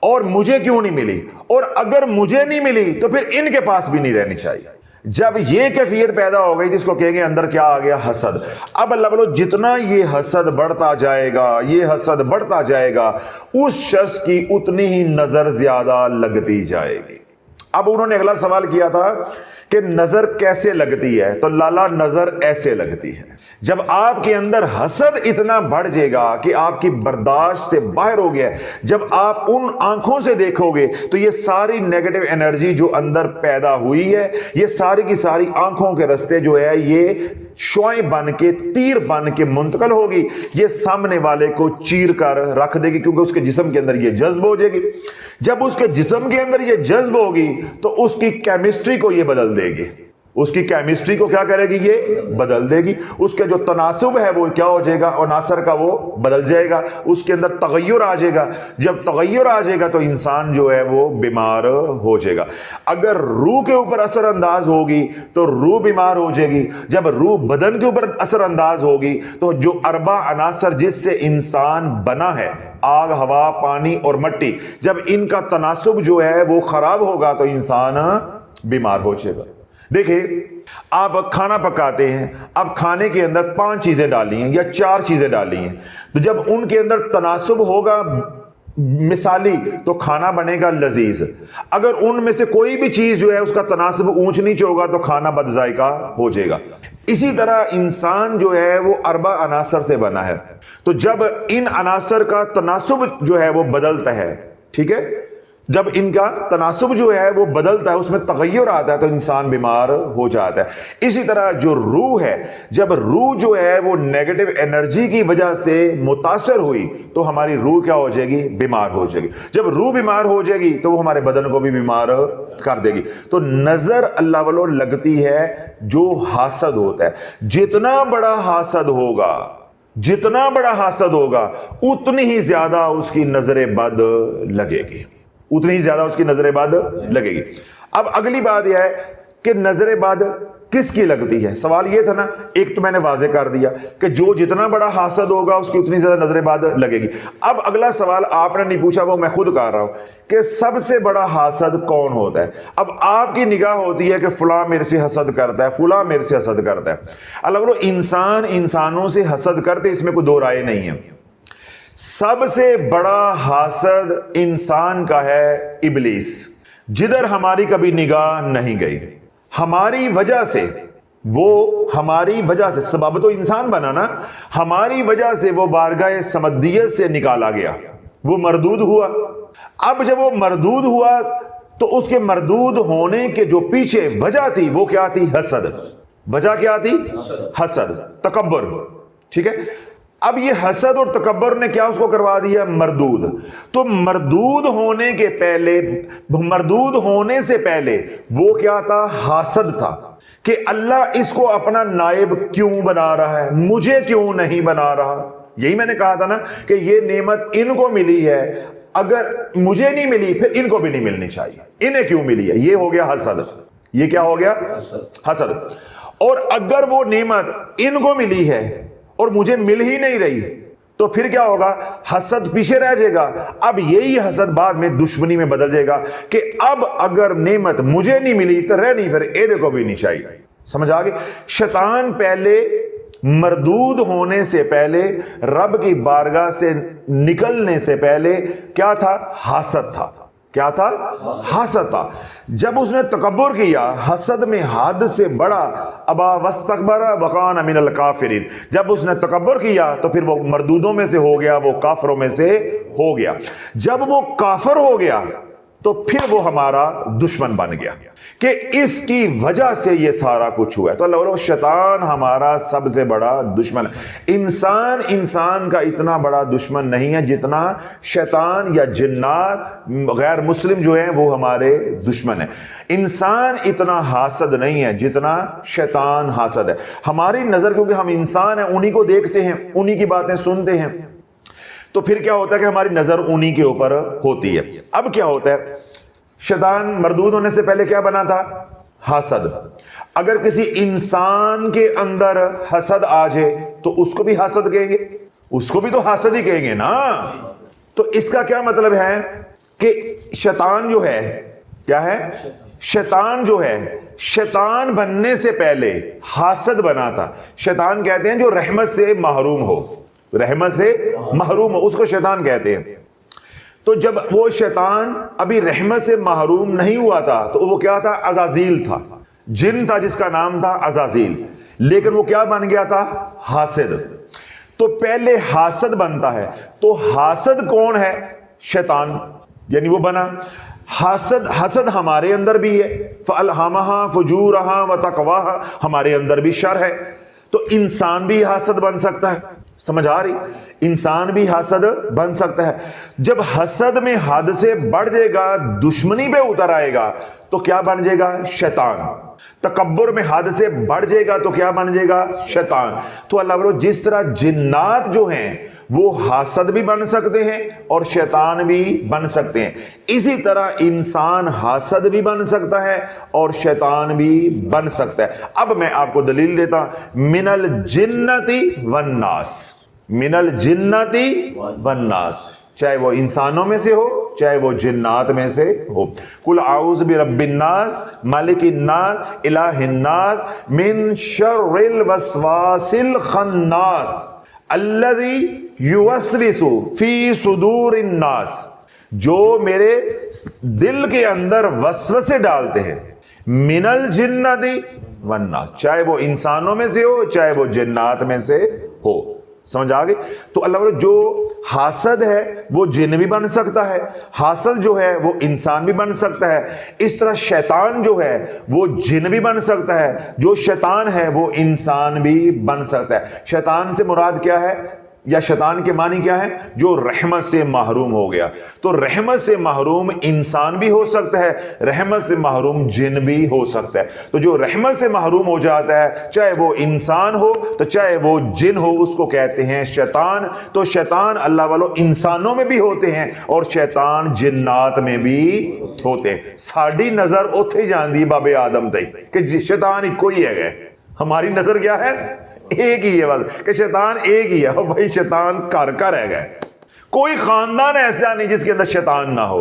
اور مجھے کیوں نہیں ملی, اور اگر مجھے نہیں ملی تو پھر ان کے پاس بھی نہیں رہنی چاہیے. جب یہ کیفیت پیدا ہو گئی جس کو کہیں گے اندر کیا آ گیا؟ حسد. اب اللہ بولو جتنا یہ حسد بڑھتا جائے گا, یہ حسد بڑھتا جائے گا, اس شخص کی اتنی ہی نظر زیادہ لگتی جائے گی. اب انہوں نے اگلا سوال کیا تھا کہ نظر کیسے لگتی ہے؟ تو لالا نظر ایسے لگتی ہے. جب آپ کے اندر حسد اتنا بڑھ جائے گا کہ آپ کی برداشت سے باہر ہو گیا ہے, جب آپ ان آنکھوں سے دیکھو گے تو یہ ساری نیگیٹو انرجی جو اندر پیدا ہوئی ہے, یہ ساری کی ساری آنکھوں کے رستے جو ہے یہ شعاع بن کے, تیر بن کے منتقل ہوگی, یہ سامنے والے کو چیر کر رکھ دے گی, کیونکہ اس کے جسم کے اندر یہ جذب ہو جائے گی. جب اس کے جسم کے اندر یہ جذب ہوگی تو اس کی کیمسٹری کو یہ بدل دے گی. اس کی کیمسٹری کو کیا کرے گی؟ یہ بدل دے گی. اس کے جو تناسب ہے وہ کیا ہو جائے گا؟ عناصر کا وہ بدل جائے گا, اس کے اندر تغیر آ جائے گا. جب تغیر آ جائے گا تو انسان جو ہے وہ بیمار ہو جائے گا. اگر روح کے اوپر اثر انداز ہوگی تو روح بیمار ہو جائے گی. جب روح بدن کے اوپر اثر انداز ہوگی تو جو اربع عناصر جس سے انسان بنا ہے, آگ, ہوا, پانی اور مٹی, جب ان کا تناسب جو ہے وہ خراب ہوگا تو انسان بیمار ہو جائے گا. دیکھیں, آپ کھانا پکاتے ہیں, اب کھانے کے اندر 5 چیزیں ڈالی ہیں یا 4 چیزیں ڈالی ہیں, تو جب ان کے اندر تناسب ہوگا مثالی تو کھانا بنے گا لذیذ. اگر ان میں سے کوئی بھی چیز جو ہے اس کا تناسب اونچ نیچ ہوگا تو کھانا بد ذائقہ ہو جائے گا. اسی طرح انسان جو ہے وہ اربع عناصر سے بنا ہے, تو جب ان عناصر کا تناسب جو ہے وہ بدلتا ہے, ٹھیک ہے, جب ان کا تناسب جو ہے وہ بدلتا ہے, اس میں تغیر آتا ہے تو انسان بیمار ہو جاتا ہے. اسی طرح جو روح ہے, جب روح جو ہے وہ نیگیٹو انرجی کی وجہ سے متاثر ہوئی تو ہماری روح کیا ہو جائے گی؟ بیمار ہو جائے گی. جب روح بیمار ہو جائے گی تو وہ ہمارے بدن کو بھی بیمار کر دے گی. تو نظر اللہ والو لگتی ہے جو حاسد ہوتا ہے. جتنا بڑا حاسد ہوگا, جتنا بڑا حاسد ہوگا اتنی ہی زیادہ اس کی نظر بد لگے گی, اتنی ہی زیادہ اس کی نظر بد لگے گی. اب اگلی بات یہ ہے کہ نظر بد کس کی لگتی ہے؟ سوال یہ تھا نا, ایک تو میں نے واضح کر دیا کہ جو جتنا بڑا حاسد ہوگا اس کی اتنی زیادہ نظر بد لگے گی. اب اگلا سوال آپ نے نہیں پوچھا, وہ میں خود کر رہا ہوں کہ سب سے بڑا حاسد کون ہوتا ہے؟ اب آپ کی نگاہ ہوتی ہے کہ فلاں میرے سے حسد کرتا ہے, فلاں میرے سے حسد کرتا ہے. اللہ وہ انسان انسانوں سے حسد کرتے, اس میں کوئی دو رائے نہیں ہے. سب سے بڑا حاسد انسان کا ہے ابلیس, جدھر ہماری کبھی نگاہ نہیں گئی. ہماری وجہ سے, وہ ہماری وجہ سے, سبب تو انسان بنا نا, ہماری وجہ سے وہ بارگاہ سمدیت سے نکالا گیا, وہ مردود ہوا. اب جب وہ مردود ہوا تو اس کے مردود ہونے کے جو پیچھے وجہ تھی وہ کیا تھی؟ حسد. وجہ کیا تھی؟ حسد, تکبر. ٹھیک ہے, اب یہ حسد اور تکبر نے کیا اس کو کروا دیا؟ مردود. تو مردود ہونے کے پہلے, مردود ہونے سے پہلے وہ کیا تھا؟ حاسد تھا کہ اللہ اس کو اپنا نائب کیوں بنا رہا ہے, مجھے کیوں نہیں بنا رہا. یہی میں نے کہا تھا نا کہ یہ نعمت ان کو ملی ہے, اگر مجھے نہیں ملی پھر ان کو بھی نہیں ملنی چاہیے, انہیں کیوں ملی ہے. یہ ہو گیا حسد. یہ کیا ہو گیا؟ حسد. اور اگر وہ نعمت ان کو ملی ہے اور مجھے مل ہی نہیں رہی تو پھر کیا ہوگا؟ حسد پیچھے رہ جائے گا. اب یہی حسد بعد میں دشمنی میں بدل جائے گا کہ اب اگر نعمت مجھے نہیں ملی تو رہ نہیں, پھر ایدے کو بھی نہیں چاہیے. سمجھ آگے؟ شیطان پہلے مردود ہونے سے پہلے, رب کی بارگاہ سے نکلنے سے پہلے کیا تھا؟ حاسد تھا. کیا تھا؟ حسد تھا. جب اس نے تکبر کیا, حسد میں حد سے بڑا, ابا واستکبر وکان من الکافرین, جب اس نے تکبر کیا تو پھر وہ مردودوں میں سے ہو گیا, وہ کافروں میں سے ہو گیا. جب وہ کافر ہو گیا, تو پھر وہ ہمارا دشمن بن گیا کہ اس کی وجہ سے یہ سارا کچھ ہوا ہے. تو اللہ بولو شیطان ہمارا سب سے بڑا دشمن ہے. انسان کا اتنا بڑا دشمن نہیں ہے جتنا شیطان یا جنات غیر مسلم جو ہیں وہ ہمارے دشمن ہیں. انسان اتنا حاسد نہیں ہے جتنا شیطان حاسد ہے. ہماری نظر کیونکہ ہم انسان ہیں انہی کو دیکھتے ہیں, انہی کی باتیں سنتے ہیں, تو پھر کیا ہوتا ہے کہ ہماری نظر انہی کے اوپر ہوتی ہے. اب کیا ہوتا ہے, شیطان مردود ہونے سے پہلے کیا بنا تھا؟ حسد. اگر کسی انسان کے اندر حسد آ جائے تو اس کو بھی حسد کہیں گے, اس کو بھی تو حسد ہی کہیں گے نا. تو اس کا کیا مطلب ہے کہ شیطان جو ہے کیا ہے, شیطان جو ہے شیطان بننے سے پہلے حاسد بنا تھا. شیطان کہتے ہیں جو رحمت سے محروم ہو, رحمت سے محروم ہو اس کو شیطان کہتے ہیں. تو جب وہ شیطان ابھی رحمت سے محروم نہیں ہوا تھا تو وہ کیا تھا؟ عزازیل تھا, جن تھا جس کا نام تھا عزازیل. لیکن وہ کیا بن گیا تھا؟ حاسد. تو پہلے حاسد بنتا ہے. تو حاسد کون ہے؟ شیطان, یعنی وہ بنا. حسد ہمارے اندر بھی ہے, فَأَلْهَمَهَا فُجُورَهَا وَتَقْوَاهَا, ہمارے اندر بھی شر ہے. تو انسان بھی حاسد بن سکتا ہے. سمجھ آ رہی؟ انسان بھی حاسد بن سکتا ہے. جب حسد میں حد سے بڑھ جائے گا, دشمنی پہ اتر آئے گا تو کیا بن جائے گا؟ شیطان. تکبر میں حد سے بڑھ جائے گا تو کیا بن جائے گا؟ شیطان. تو اللہ بولو جس طرح جنات جو ہیں وہ حاسد بھی بن سکتے ہیں اور شیطان بھی بن سکتے ہیں, اسی طرح انسان حاسد بھی بن سکتا ہے اور شیطان بھی بن سکتا ہے. اب میں آپ کو دلیل دیتا ہوں, من الجنتی والناس, من الجنتی والناس, چاہے وہ انسانوں میں سے ہو چاہے وہ جنات میں سے ہو. قل اعوذ برب الناس مالک الناس الہ الناس من شر الوسواس الخناس الذی یوسوس فی صدور الناس, جو میرے دل کے اندر وسوسے ڈالتے ہیں. من الجنتی والناس, چاہے وہ انسانوں میں سے ہو چاہے وہ جنات میں سے ہو. سمجھ آ گئی؟ تو اللہ بولے جو حاسد ہے وہ جن بھی بن سکتا ہے, حاسد جو ہے وہ انسان بھی بن سکتا ہے. اس طرح شیطان جو ہے وہ جن بھی بن سکتا ہے, جو شیطان ہے وہ انسان بھی بن سکتا ہے. شیطان سے مراد کیا ہے یا شیطان کے معنی کیا ہے؟ جو رحمت سے محروم ہو گیا. تو رحمت سے محروم انسان بھی ہو سکتا ہے, رحمت سے محروم جن بھی ہو سکتا ہے. تو جو رحمت سے محروم ہو جاتا ہے چاہے وہ انسان ہو تو چاہے وہ جن ہو اس کو کہتے ہیں شیطان. تو شیطان اللہ والو انسانوں میں بھی ہوتے ہیں اور شیطان جنات میں بھی ہوتے ہیں. ساڑی نظر اوتھے جاندی باب آدم تے کہ شیطان ہی کوئی ہے. ہماری نظر کیا ہے؟ ایک ہی ہے بس, کہ شیطان ایک ہی ہے. اور بھائی شیطان کر رہ گئے. کوئی خاندان ایسا نہیں جس کے اندر شیطان نہ ہو.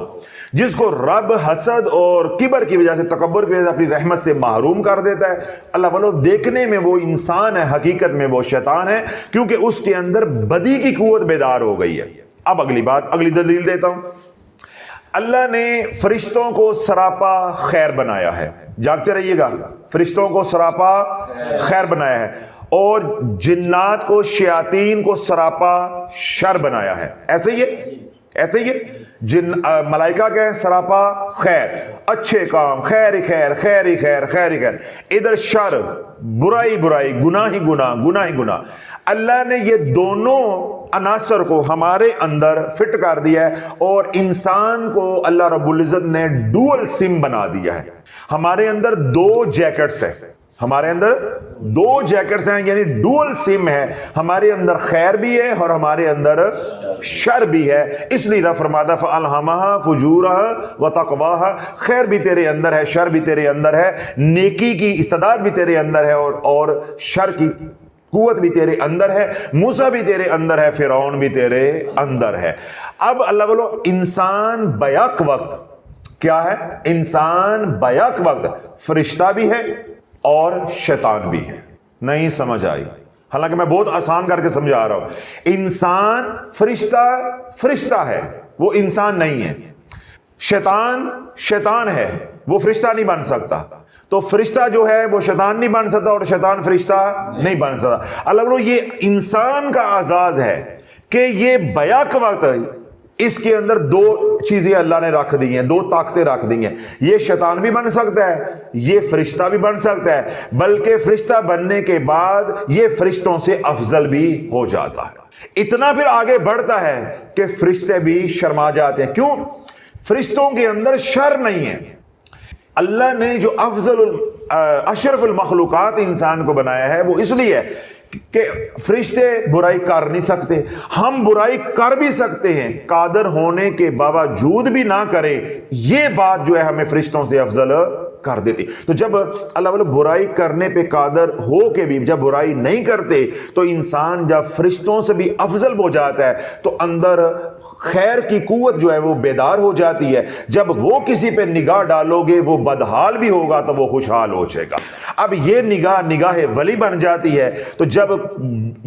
جس کو رب حسد اور کبر کی وجہ سے, تکبر کی وجہ سے اپنی رحمت سے محروم کر دیتا ہے, اللہ بولو دیکھنے میں وہ انسان ہے, حقیقت میں وہ شیطان ہے, کیونکہ اس کے اندر بدی کی قوت بیدار ہو گئی ہے. اب اگلی بات, اگلی دلیل دیتا ہوں. اللہ نے فرشتوں کو سراپا خیر بنایا ہے, جاگتے رہیے گا, فرشتوں کو سراپا خیر بنایا ہے, اور جنات کو, شیاطین کو سراپا شر بنایا ہے. ایسے ہی ہے, ایسے ہی ہے. ملائکہ کے سراپا خیر, اچھے کام, خیر ہی خیر, خیر ہی خیر, خیر ہی خیر. ادھر شر, برائی برائی, گناہ ہی گناہ, گناہ ہی گناہ. اللہ نے یہ دونوں عناصر کو ہمارے اندر فٹ کر دیا ہے, اور انسان کو اللہ رب العزت نے ڈوئل سم بنا دیا ہے. ہمارے اندر دو جیکٹس ہیں, ہمارے اندر دو جیکٹس ہیں, یعنی ڈوئل سم ہے. ہمارے اندر خیر بھی ہے اور ہمارے اندر شر بھی ہے. اس لیے رب فرماتا فَأَلْهَمَهَا فُجُورَهَا وَتَقْوَاهَا, خیر بھی تیرے اندر ہے, شر بھی تیرے اندر ہے, نیکی کی استعداد بھی تیرے اندر ہے, اور شر کی قوت بھی تیرے اندر ہے. موسیٰ بھی تیرے اندر ہے, فرعون بھی تیرے اندر ہے. اب اللہ بولو انسان بیک وقت کیا ہے؟ انسان بیک وقت فرشتہ بھی ہے اور شیطان بھی ہے. نہیں سمجھ آئی؟ حالانکہ میں بہت آسان کر کے سمجھا رہا ہوں. انسان فرشتہ ہے, وہ انسان نہیں ہے. شیطان ہے, وہ فرشتہ نہیں بن سکتا. تو فرشتہ جو ہے وہ شیطان نہیں بن سکتا, اور شیطان فرشتہ نہیں بن سکتا. اللہ بولو یہ انسان کا اعزاز ہے کہ یہ بیک وقت اس کے اندر دو چیزیں اللہ نے رکھ دی ہیں، دو طاقتیں رکھ دی ہیں. یہ شیطان بھی بن سکتا ہے، یہ فرشتہ بھی بن سکتا ہے، بلکہ فرشتہ بننے کے بعد یہ فرشتوں سے افضل بھی ہو جاتا ہے. اتنا پھر آگے بڑھتا ہے کہ فرشتے بھی شرما جاتے ہیں. کیوں؟ فرشتوں کے اندر شر نہیں ہے. اللہ نے جو اشرف المخلوقات انسان کو بنایا ہے وہ اس لیے ہے کہ فرشتے برائی کر نہیں سکتے. ہم برائی کر بھی سکتے ہیں، قادر ہونے کے باوجود بھی نہ کریں، یہ بات جو ہے ہمیں فرشتوں سے افضل کر دیتی. تو جب اللہ والے برائی کرنے پہ قادر ہو کے بھی جب برائی نہیں کرتے تو انسان جب فرشتوں سے بھی افضل ہو جاتا ہے تو اندر خیر کی قوت جو ہے وہ بیدار ہو جاتی ہے. جب وہ کسی پہ نگاہ ڈالو گے وہ بدحال بھی ہوگا تو وہ خوشحال ہو جائے گا. اب یہ نگاہ ولی بن جاتی ہے. تو جب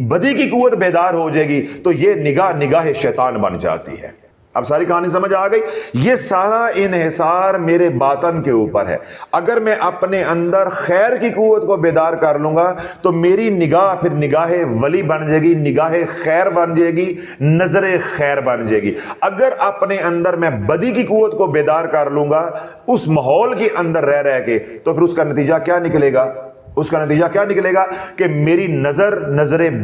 بدی کی قوت بیدار ہو جائے گی تو یہ نگاہ شیطان بن جاتی ہے. اب ساری کہانی سمجھ آ گئی؟ یہ سارا انحصار میرے باطن کے اوپر ہے. اگر میں اپنے اندر خیر کی قوت کو بیدار کر لوں گا تو میری نگاہ پھر نگاہ ولی بن جائے گی، نگاہ خیر بن جائے گی، نظر خیر بن جائے گی. اگر اپنے اندر میں بدی کی قوت کو بیدار کر لوں گا اس ماحول کے اندر رہ کے تو پھر اس کا نتیجہ کیا نکلے گا؟ اس کا نتیجہ کیا نکلے گا کہ میری نظر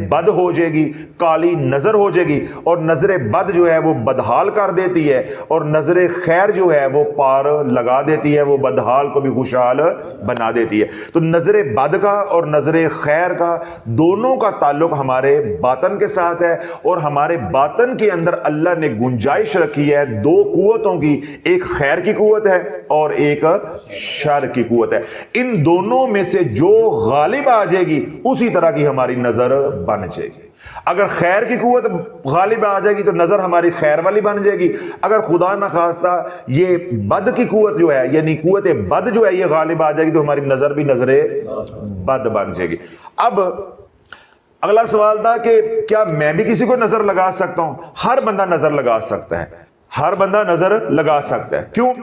بد ہو جائے گی، کالی نظر ہو جائے گی، اور نظر بد جو ہے وہ بدحال کر دیتی ہے، اور نظر خیر جو ہے وہ پار لگا دیتی ہے، وہ بدحال کو بھی خوشحال بنا دیتی ہے. تو نظر بد کا اور نظر خیر کا دونوں کا تعلق ہمارے باطن کے ساتھ ہے. اور ہمارے باطن کے اندر اللہ نے گنجائش رکھی ہے دو قوتوں کی، ایک خیر کی قوت ہے اور ایک شر کی قوت ہے. ان دونوں میں سے جو غالب آ جائے گی اسی طرح کی ہماری نظر بن جائے گی. اگر خیر کی قوت غالب آ جائے گی تو نظر ہماری خیر والی بن جائے گی. اگر خدا نخواستہ یہ بد کی قوت جو ہے یعنی قوت بد جو ہے یہ غالب آ جائے گی تو ہماری نظر بھی نظر بد بن جائے گی. اب اگلا سوال تھا کہ کیا میں بھی کسی کو نظر لگا سکتا ہوں؟ ہر بندہ نظر لگا سکتا ہے، ہر بندہ نظر لگا سکتا ہے. کیوں؟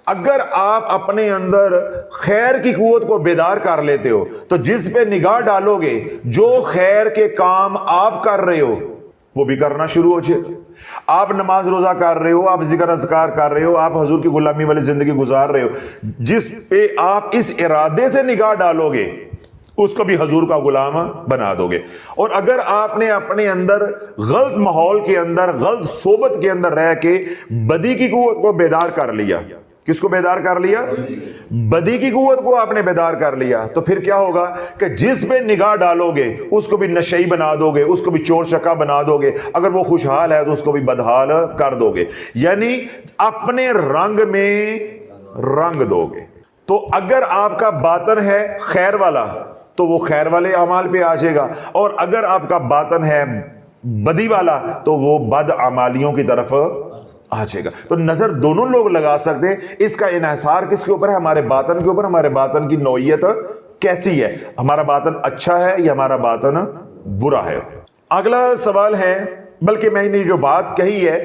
اگر آپ اپنے اندر خیر کی قوت کو بیدار کر لیتے ہو تو جس پہ نگاہ ڈالو گے جو خیر کے کام آپ کر رہے ہو وہ بھی کرنا شروع ہو جائے. آپ نماز روزہ کر رہے ہو، آپ ذکر اذکار کر رہے ہو، آپ حضور کی غلامی والی زندگی گزار رہے ہو، جس پہ آپ اس ارادے سے نگاہ ڈالو گے اس کو بھی حضور کا غلام بنا دو گے. اور اگر آپ نے اپنے اندر غلط ماحول کے اندر غلط صحبت کے اندر رہ کے بدی کی قوت کو بیدار کر لیا، کس کو بیدار کر لیا؟ بدی کی قوت کو آپ نے بیدار کر لیا، تو پھر کیا ہوگا کہ جس پہ نگاہ ڈالو گے اس کو بھی نشئی بنا دو گے، اس کو بھی چور چکا بنا دو گے. اگر وہ خوشحال ہے تو اس کو بھی بدحال کر دو گے. یعنی اپنے رنگ میں رنگ دو گے. تو اگر آپ کا باطن ہے خیر والا تو وہ خیر والے اعمال پہ آ جائے گا، اور اگر آپ کا باطن ہے بدی والا تو وہ بد اعمالیوں کی طرف آ جائے گا. تو نظر دونوں لوگ لگا سکتے ہیں. اس کا انحصار کس کے اوپر ہے؟ ہمارے باطن کے اوپر. ہمارے باطن کی نوعیت کیسی ہے؟ ہمارا باطن اچھا ہے یا ہمارا باطن برا ہے؟ اگلا سوال ہے، بلکہ میں نے جو بات کہی ہے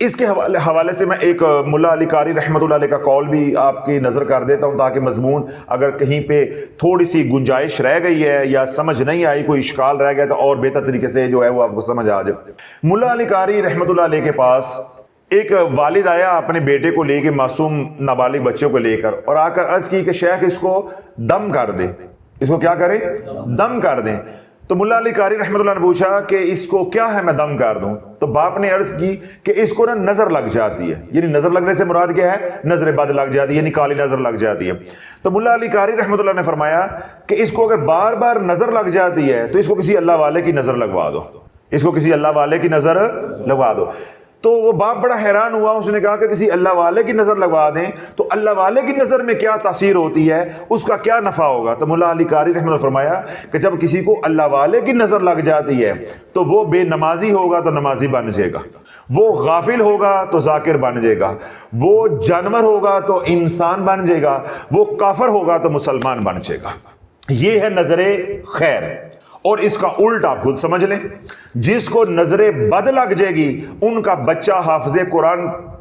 اس کے حوالے سے میں ایک ملا علی قاری رحمۃ اللہ علیہ کا قول بھی آپ کی نظر کر دیتا ہوں تاکہ مضمون اگر کہیں پہ تھوڑی سی گنجائش رہ گئی ہے یا سمجھ نہیں آئی، کوئی اشکال رہ گیا تو اور بہتر طریقے سے جو ہے وہ آپ کو سمجھ آ جائے. ملا علی قاری رحمۃ اللہ علیہ کے پاس ایک والد آیا اپنے بیٹے کو لے کے، معصوم نابالغ بچوں کو لے کر، اور آ کر عرض کی کہ شیخ اس کو دم کر دیں. اس کو کیا کریں؟ دم کر دیں. تو ملا علی قاری رحمۃ اللہ نے پوچھا کہ اس کو کیا ہے میں دم کر دوں؟ تو باپ نے عرض کی کہ اس کو نا نظر لگ جاتی ہے. یعنی نظر لگنے سے مراد کیا ہے؟ نظر بد لگ جاتی ہے، یعنی کالی نظر لگ جاتی ہے. تو ملا علی قاری رحمۃ اللہ نے فرمایا کہ اس کو اگر بار بار نظر لگ جاتی ہے تو اس کو کسی اللہ والے کی نظر لگوا دو، اس کو کسی اللہ والے کی نظر لگوا دو. تو وہ باپ بڑا حیران ہوا. اس نے کہا کہ کسی اللہ والے کی نظر لگوا دیں تو اللہ والے کی نظر میں کیا تاثیر ہوتی ہے، اس کا کیا نفع ہوگا؟ تو مولا علی قاری رحمۃ اللہ نے فرمایا کہ جب کسی کو اللہ والے کی نظر لگ جاتی ہے تو وہ بے نمازی ہوگا تو نمازی بن جائے گا، وہ غافل ہوگا تو ذاکر بن جائے گا، وہ جانور ہوگا تو انسان بن جائے گا، وہ کافر ہوگا تو مسلمان بن جائے گا. یہ ہے نظر خیر. اور اس کا الٹ آپ خود سمجھ لیں، جس کو نظر بد لگ جائے گی ان کا بچہ حافظ قرآن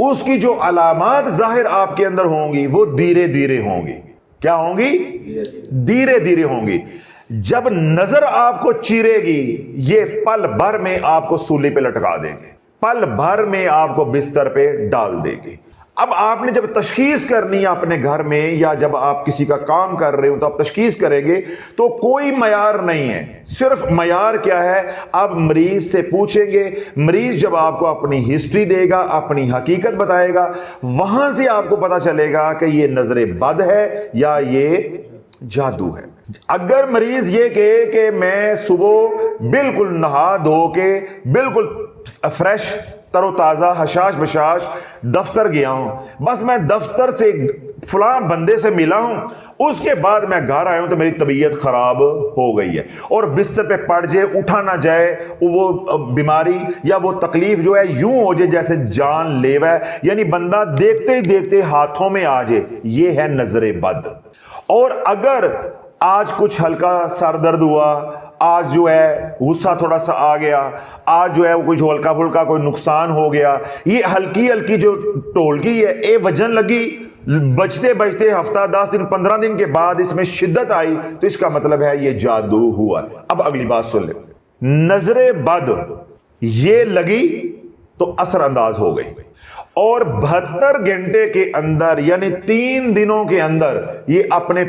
اس کی جو علامات ظاہر آپ کے اندر ہوں گی وہ دھیرے دھیرے ہوں گی. کیا ہوں گی؟ دھیرے دھیرے ہوں گی. جب نظر آپ کو چیرے گی یہ پل بھر میں آپ کو سولی پہ لٹکا دے گی, پل بھر میں آپ کو بستر پہ ڈال دے گی. اب آپ نے جب تشخیص کرنی ہے اپنے گھر میں یا جب آپ کسی کا کام کر رہے ہو تو آپ تشخیص کریں گے تو کوئی معیار نہیں ہے. صرف معیار کیا ہے, آپ مریض سے پوچھیں گے, مریض جب آپ کو اپنی ہسٹری دے گا, اپنی حقیقت بتائے گا, وہاں سے آپ کو پتا چلے گا کہ یہ نظر بد ہے یا یہ جادو ہے. اگر مریض یہ کہے کہ میں صبح بالکل نہا دھو کے بالکل فریش تر و تازہ حشاش بشاش دفتر گیا ہوں, بس میں دفتر سے فلاں بندے سے ملا ہوں, اس کے بعد میں گھر آیا ہوں تو میری طبیعت خراب ہو گئی ہے, اور بستر پہ پڑ جائے, اٹھا نہ جائے, وہ بیماری یا وہ تکلیف جو ہے یوں ہو جائے جیسے جان لیوا ہے, یعنی بندہ دیکھتے ہی دیکھتے ہاتھوں میں آ جائے, یہ ہے نظر بد. اور اگر آج کچھ ہلکا سر درد ہوا, آج جو ہے غصہ تھوڑا سا آ گیا, آج جو ہے کچھ ہلکا پھلکا کوئی نقصان ہو گیا, یہ ہلکی ہلکی جو ٹولکی ہے اے وجن لگی, بچتے بچتے ہفتہ 10 دن 15 دن کے بعد اس میں شدت آئی تو اس کا مطلب ہے یہ جادو ہوا. اب اگلی بات سن لیں, نظر بد یہ لگی تو اثر انداز ہو گئی, اور 72 گھنٹے کے اندر یعنی 3 دنوں کے اندر یہ اپنے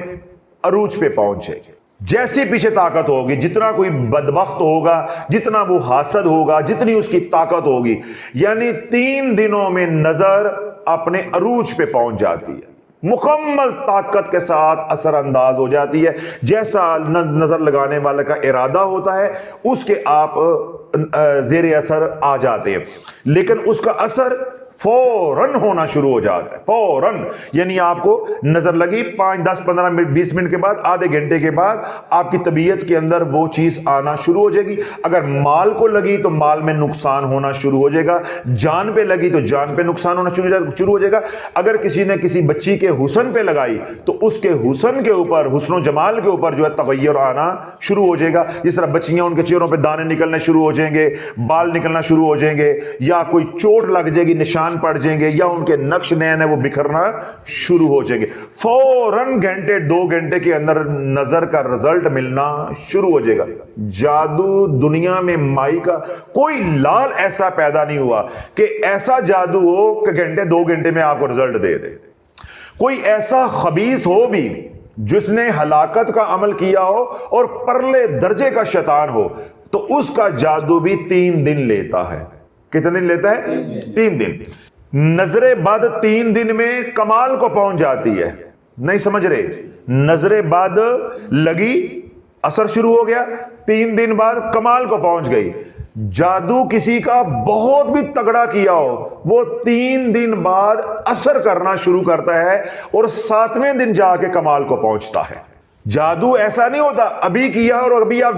عروج پہ پہنچے. جیسی پیچھے طاقت ہوگی, جتنا کوئی بدبخت ہوگا, جتنا وہ حاسد ہوگا, جتنی اس کی طاقت ہوگی, یعنی 3 دنوں میں نظر اپنے عروج پہ پہنچ جاتی ہے, مکمل طاقت کے ساتھ اثر انداز ہو جاتی ہے. جیسا نظر لگانے والے کا ارادہ ہوتا ہے اس کے آپ زیر اثر آ جاتے ہیں, لیکن اس کا اثر فوراً ہونا شروع ہو جاتا ہے. فوراً یعنی آپ کو نظر لگی 5 10 15 منٹ 20 منٹ کے بعد, آدھے گھنٹے کے بعد آپ کی طبیعت کے اندر وہ چیز آنا شروع ہو جائے گی. اگر مال کو لگی تو مال میں نقصان ہونا شروع ہو جائے گا, جان پہ لگی تو جان پہ نقصان ہونا شروع ہو جائے گا. اگر کسی نے کسی بچی کے حسن پہ لگائی تو اس کے حسن کے اوپر, حسن و جمال کے اوپر جو ہے تغیر آنا شروع ہو جائے گا. جس طرح بچیاں ان کے چہروں پہ دانے نکلنے شروع ہو جائیں گے, بال نکلنا شروع ہو جائیں گے, یا کوئی چوٹ لگ جائے گی, نشان پڑ جائیں گے, یا ان کے نقش نئے وہ بکھرنا شروع ہو جائیں گے. فوراً گھنٹے 2 گھنٹے کے اندر نظر کا رزلٹ ملنا شروع ہو جائے گا. جادو دنیا میں مائی کا کوئی لال ایسا پیدا نہیں ہوا کہ ایسا جادو ہو کہ گھنٹے 2 گھنٹے میں آپ کو رزلٹ دے دے. کوئی ایسا خبیث ہو بھی جس نے ہلاکت کا عمل کیا ہو اور پرلے درجے کا شیطان ہو تو اس کا جادو بھی 3 دن لیتا ہے. کتنے دن لیتا ہے؟ 3 دن. نظر بد 3 دن میں کمال کو پہنچ جاتی ہے. نہیں سمجھ رہے؟ نظر بد لگی, اثر شروع ہو گیا, 3 دن بعد کمال کو پہنچ گئی. جادو کسی کا بہت بھی تگڑا کیا ہو وہ 3 دن بعد اثر کرنا شروع کرتا ہے اور 7ویں دن جا کے کمال کو پہنچتا ہے. جادو ایسا نہیں ہوتا ابھی کیا اور ابھی آپ